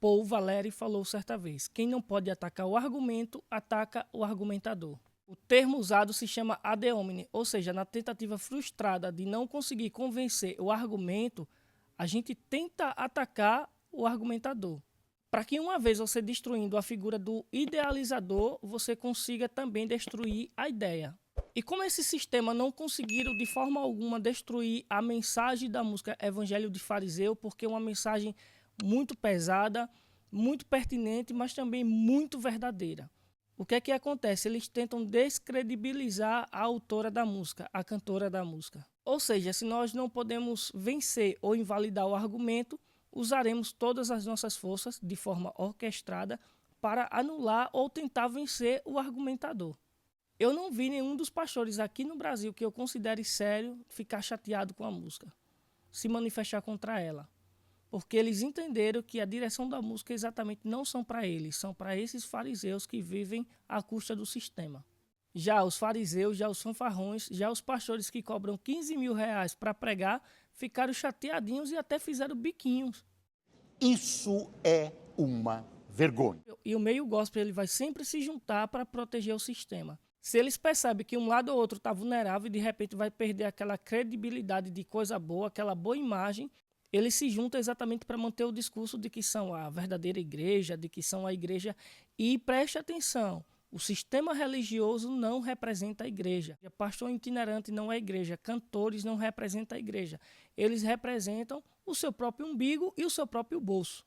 Paul Valéry falou certa vez: quem não pode atacar o argumento, ataca o argumentador. O termo usado se chama ad hominem, ou seja, na tentativa frustrada de não conseguir convencer o argumento, a gente tenta atacar o argumentador. Para que uma vez você destruindo a figura do idealizador, você consiga também destruir a ideia. E como esse sistema não conseguiram de forma alguma destruir a mensagem da música Evangelho de Fariseu, porque é uma mensagem muito pesada, muito pertinente, mas também muito verdadeira. O que é que acontece? Eles tentam descredibilizar a autora da música, a cantora da música. Ou seja, se nós não podemos vencer ou invalidar o argumento, usaremos todas as nossas forças de forma orquestrada para anular ou tentar vencer o argumentador. Eu não vi nenhum dos pastores aqui no Brasil que eu considere sério ficar chateado com a música, se manifestar contra ela. Porque eles entenderam que a direção da música exatamente não são para eles, são para esses fariseus que vivem à custa do sistema. Já os fariseus, já os fanfarrões, já os pastores que cobram 15 mil reais para pregar, ficaram chateadinhos e até fizeram biquinhos. Isso é uma vergonha. E o meio gospel ele vai sempre se juntar para proteger o sistema. Se eles percebem que um lado ou outro está vulnerável e de repente vai perder aquela credibilidade de coisa boa, aquela boa imagem, eles se juntam exatamente para manter o discurso de que são a verdadeira igreja, de que são a igreja. E preste atenção, o sistema religioso não representa a igreja. Pastor itinerante não é igreja, cantores não representam a igreja. Eles representam o seu próprio umbigo e o seu próprio bolso.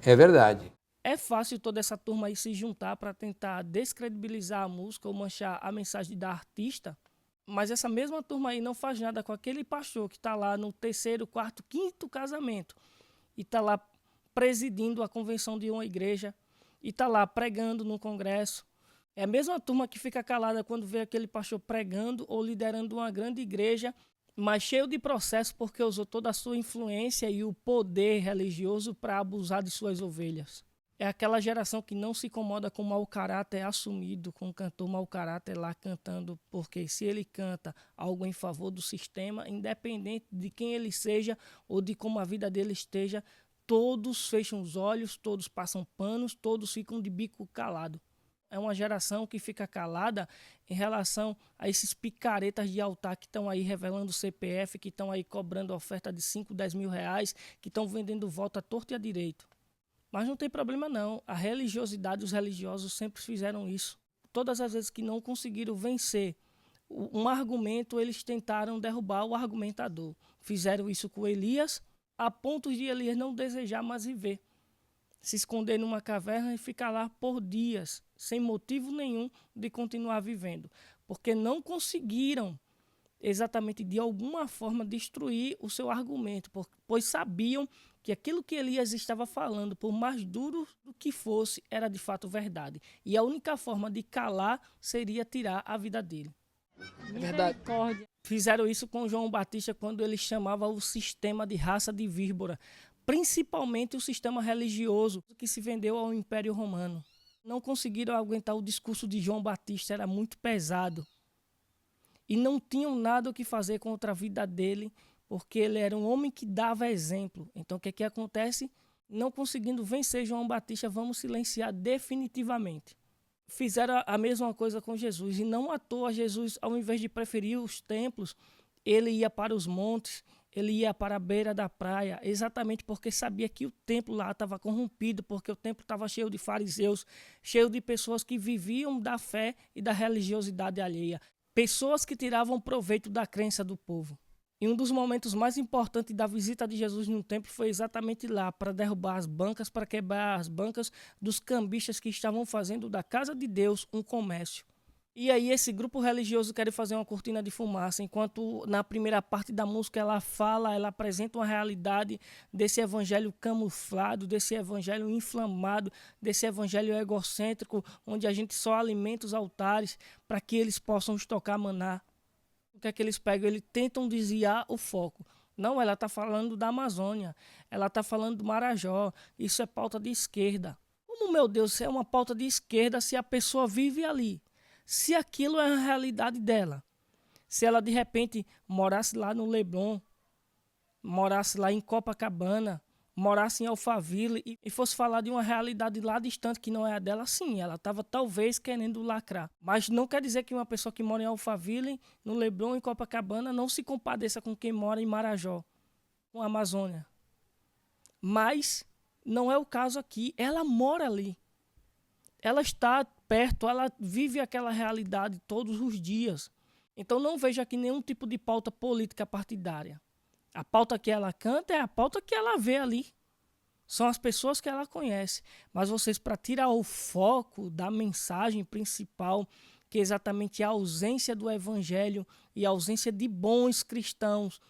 É verdade. É fácil toda essa turma aí se juntar para tentar descredibilizar a música ou manchar a mensagem da artista, mas essa mesma turma aí não faz nada com aquele pastor que está lá no 3º, 4º, 5º casamento e está lá presidindo a convenção de uma igreja e está lá pregando no congresso. É a mesma turma que fica calada quando vê aquele pastor pregando ou liderando uma grande igreja, mas cheio de processo porque usou toda a sua influência e o poder religioso para abusar de suas ovelhas. É aquela geração que não se incomoda com o mau caráter assumido, com o cantor mau caráter lá cantando, porque se ele canta algo em favor do sistema, independente de quem ele seja ou de como a vida dele esteja, todos fecham os olhos, todos passam panos, todos ficam de bico calado. É uma geração que fica calada em relação a esses picaretas de altar que estão aí revelando CPF, que estão aí cobrando oferta de 5, 10 mil reais, que estão vendendo voto à torto e à direito. Mas não tem problema não, a religiosidade, os religiosos sempre fizeram isso. Todas as vezes que não conseguiram vencer um argumento, eles tentaram derrubar o argumentador. Fizeram isso com Elias, a ponto de Elias não desejar mais viver. Se esconder numa caverna e ficar lá por dias, sem motivo nenhum de continuar vivendo. Porque não conseguiram exatamente de alguma forma destruir o seu argumento, pois sabiam que aquilo que Elias estava falando, por mais duro do que fosse, era de fato verdade. E a única forma de calar seria tirar a vida dele. Misericórdia. Fizeram isso com João Batista quando ele chamava o sistema de raça de víbora, principalmente o sistema religioso que se vendeu ao Império Romano. Não conseguiram aguentar o discurso de João Batista, era muito pesado. E não tinham nada o que fazer contra a vida dele, porque ele era um homem que dava exemplo. Então, o que é que acontece? Não conseguindo vencer João Batista, vamos silenciar definitivamente. Fizeram a mesma coisa com Jesus. E não à toa, Jesus, ao invés de preferir os templos, ele ia para os montes, ele ia para a beira da praia, exatamente porque sabia que o templo lá estava corrompido, porque o templo estava cheio de fariseus, cheio de pessoas que viviam da fé e da religiosidade alheia. Pessoas que tiravam proveito da crença do povo. E um dos momentos mais importantes da visita de Jesus no templo foi exatamente lá, para derrubar as bancas, para quebrar as bancas dos cambistas que estavam fazendo da casa de Deus um comércio. E aí esse grupo religioso quer fazer uma cortina de fumaça, enquanto na primeira parte da música ela fala, ela apresenta uma realidade desse evangelho camuflado, desse evangelho inflamado, desse evangelho egocêntrico, onde a gente só alimenta os altares para que eles possam estocar maná. O que é que eles pegam? Eles tentam desviar o foco. Não, ela está falando da Amazônia, ela está falando do Marajó, isso é pauta de esquerda. Como, meu Deus, é uma pauta de esquerda se a pessoa vive ali? Se aquilo é a realidade dela, se ela de repente morasse lá no Leblon, morasse lá em Copacabana, morasse em Alphaville e fosse falar de uma realidade lá distante que não é a dela, sim, ela estava talvez querendo lacrar. Mas não quer dizer que uma pessoa que mora em Alphaville, no Leblon, em Copacabana, não se compadeça com quem mora em Marajó, com a Amazônia. Mas não é o caso aqui. Ela mora ali. Ela está perto, ela vive aquela realidade todos os dias. Então não vejo aqui nenhum tipo de pauta política partidária. A pauta que ela canta é a pauta que ela vê ali. São as pessoas que ela conhece. Mas vocês, para tirar o foco da mensagem principal, que é exatamente a ausência do evangelho e a ausência de bons cristãos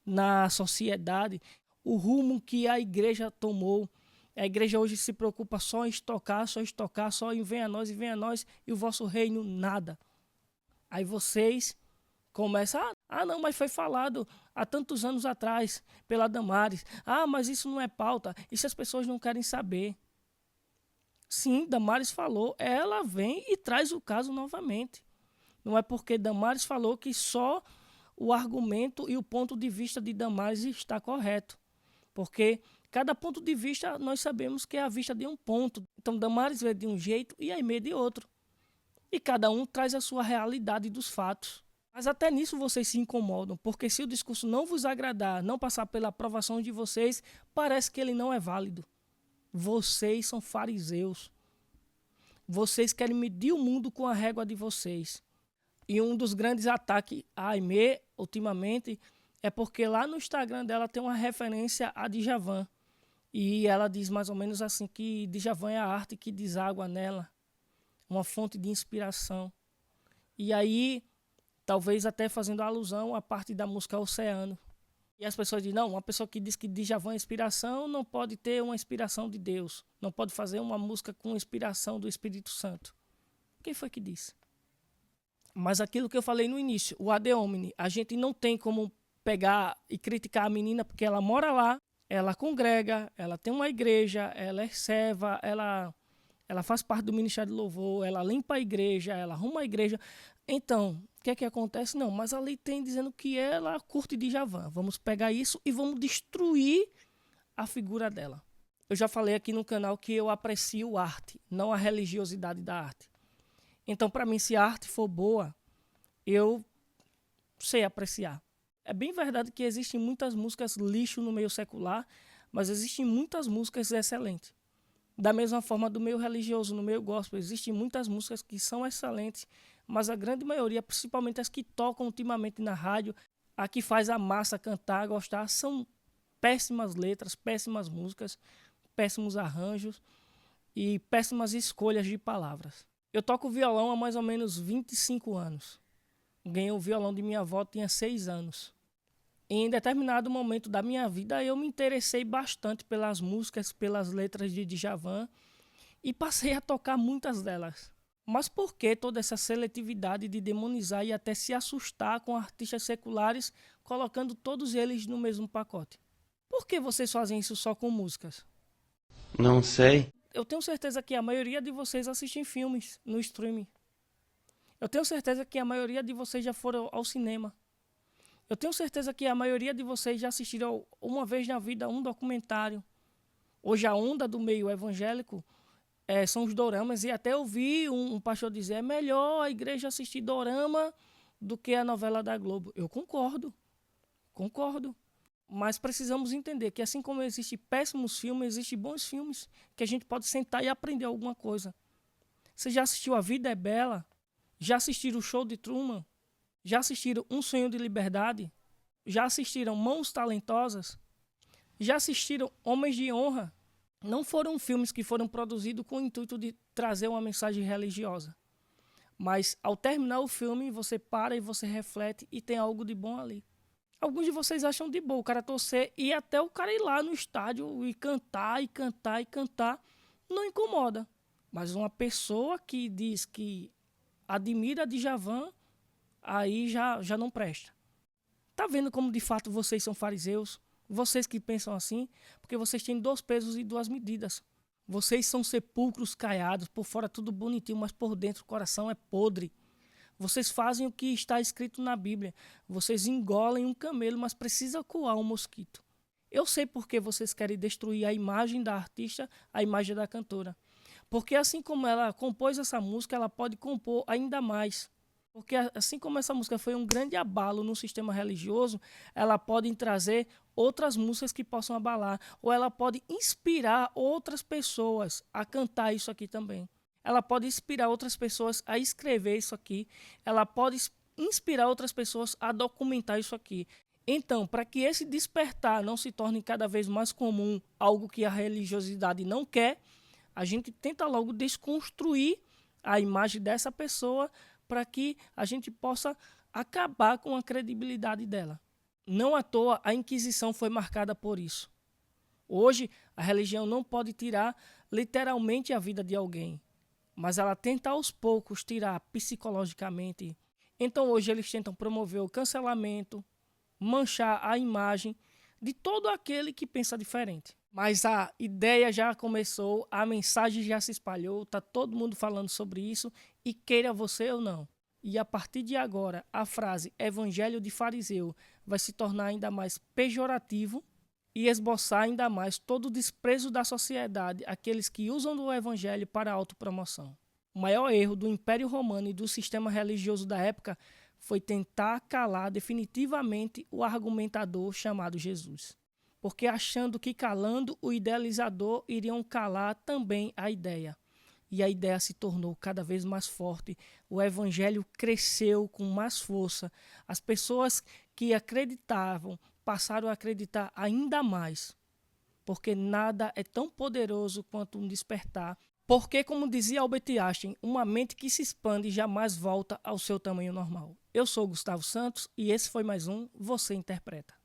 na sociedade, o rumo que a igreja tomou. A igreja hoje se preocupa só em estocar, só em venha a nós e o vosso reino nada. Aí vocês começam, não, mas foi falado há tantos anos atrás pela Damares. Mas isso não é pauta, isso as pessoas não querem saber. Sim, Damares falou, ela vem e traz o caso novamente. Não é porque Damares falou que só o argumento e o ponto de vista de Damares está correto. Porque cada ponto de vista nós sabemos que é a vista de um ponto. Então Damares vê de um jeito e Aimee de outro. E cada um traz a sua realidade dos fatos. Mas até nisso vocês se incomodam, porque se o discurso não vos agradar, não passar pela aprovação de vocês, parece que ele não é válido. Vocês são fariseus. Vocês querem medir o mundo com a régua de vocês. E um dos grandes ataques a Aimee, ultimamente, é porque lá no Instagram dela tem uma referência a Djavan. E ela diz mais ou menos assim que Djavan é a arte que deságua nela, uma fonte de inspiração. E aí, talvez até fazendo alusão à parte da música Oceano. E as pessoas dizem, não, uma pessoa que diz que Djavan é inspiração não pode ter uma inspiração de Deus. Não pode fazer uma música com inspiração do Espírito Santo. Quem foi que disse? Mas aquilo que eu falei no início, o Ad Hominem, a gente não tem como pegar e criticar a menina porque ela mora lá, ela congrega, ela tem uma igreja, ela é serva, ela faz parte do Ministério de Louvor, ela limpa a igreja, ela arruma a igreja. Então, o que é que acontece? Não, mas ali tem dizendo que ela curte Djavan. Vamos pegar isso e vamos destruir a figura dela. Eu já falei aqui no canal que eu aprecio arte, não a religiosidade da arte. Então, para mim, se a arte for boa, eu sei apreciar. É bem verdade que existem muitas músicas lixo no meio secular, mas existem muitas músicas excelentes. Da mesma forma do meio religioso, no meio gospel, existem muitas músicas que são excelentes, mas a grande maioria, principalmente as que tocam ultimamente na rádio, a que faz a massa cantar, gostar, são péssimas letras, péssimas músicas, péssimos arranjos e péssimas escolhas de palavras. Eu toco violão há mais ou menos 25 anos. Ganhei o violão de minha avó, tinha 6 anos. Em determinado momento da minha vida, eu me interessei bastante pelas músicas, pelas letras de Djavan e passei a tocar muitas delas. Mas por que toda essa seletividade de demonizar e até se assustar com artistas seculares, colocando todos eles no mesmo pacote? Por que vocês fazem isso só com músicas? Não sei. Eu tenho certeza que a maioria de vocês assistem filmes no streaming. Eu tenho certeza que a maioria de vocês já foram ao cinema. Eu tenho certeza que a maioria de vocês já assistiram uma vez na vida um documentário. Hoje a onda do meio evangélico são os doramas. E até eu vi um pastor dizer, é melhor a igreja assistir dorama do que a novela da Globo. Eu concordo. Mas precisamos entender que assim como existem péssimos filmes, existem bons filmes que a gente pode sentar e aprender alguma coisa. Você já assistiu A Vida é Bela? Já assistiram o Show de Truman? Já assistiram Um Sonho de Liberdade? Já assistiram Mãos Talentosas? Já assistiram Homens de Honra? Não foram filmes que foram produzidos com o intuito de trazer uma mensagem religiosa. Mas ao terminar o filme, você para e você reflete e tem algo de bom ali. Alguns de vocês acham de boa o cara torcer e até o cara ir lá no estádio e cantar, não incomoda. Mas uma pessoa que diz que admira Djavan, aí já não presta. Tá vendo como de fato vocês são fariseus? Vocês que pensam assim, porque vocês têm 2 pesos e 2 medidas. Vocês são sepulcros caiados, por fora tudo bonitinho, mas por dentro o coração é podre. Vocês fazem o que está escrito na Bíblia. Vocês engolem um camelo, mas precisa coar um mosquito. Eu sei por que vocês querem destruir a imagem da artista, a imagem da cantora. Porque assim como ela compôs essa música, ela pode compor ainda mais. Porque assim como essa música foi um grande abalo no sistema religioso, ela pode trazer outras músicas que possam abalar. Ou ela pode inspirar outras pessoas a cantar isso aqui também. Ela pode inspirar outras pessoas a escrever isso aqui. Ela pode inspirar outras pessoas a documentar isso aqui. Então, para que esse despertar não se torne cada vez mais comum, algo que a religiosidade não quer, a gente tenta logo desconstruir a imagem dessa pessoa para que a gente possa acabar com a credibilidade dela. Não à toa a Inquisição foi marcada por isso. Hoje, a religião não pode tirar literalmente a vida de alguém, mas ela tenta aos poucos tirar psicologicamente. Então hoje eles tentam promover o cancelamento, manchar a imagem de todo aquele que pensa diferente. Mas a ideia já começou, a mensagem já se espalhou, está todo mundo falando sobre isso, e queira você ou não. E a partir de agora, a frase evangelho de fariseu vai se tornar ainda mais pejorativo e esboçar ainda mais todo o desprezo da sociedade, aqueles que usam do evangelho para autopromoção. O maior erro do Império Romano e do sistema religioso da época foi tentar calar definitivamente o argumentador chamado Jesus. Porque achando que calando o idealizador iriam calar também a ideia. E a ideia se tornou cada vez mais forte, o evangelho cresceu com mais força, as pessoas que acreditavam passaram a acreditar ainda mais, porque nada é tão poderoso quanto um despertar, porque, como dizia Albert Einstein, uma mente que se expande jamais volta ao seu tamanho normal. Eu sou Gustavo Santos e esse foi mais um Você Interpreta.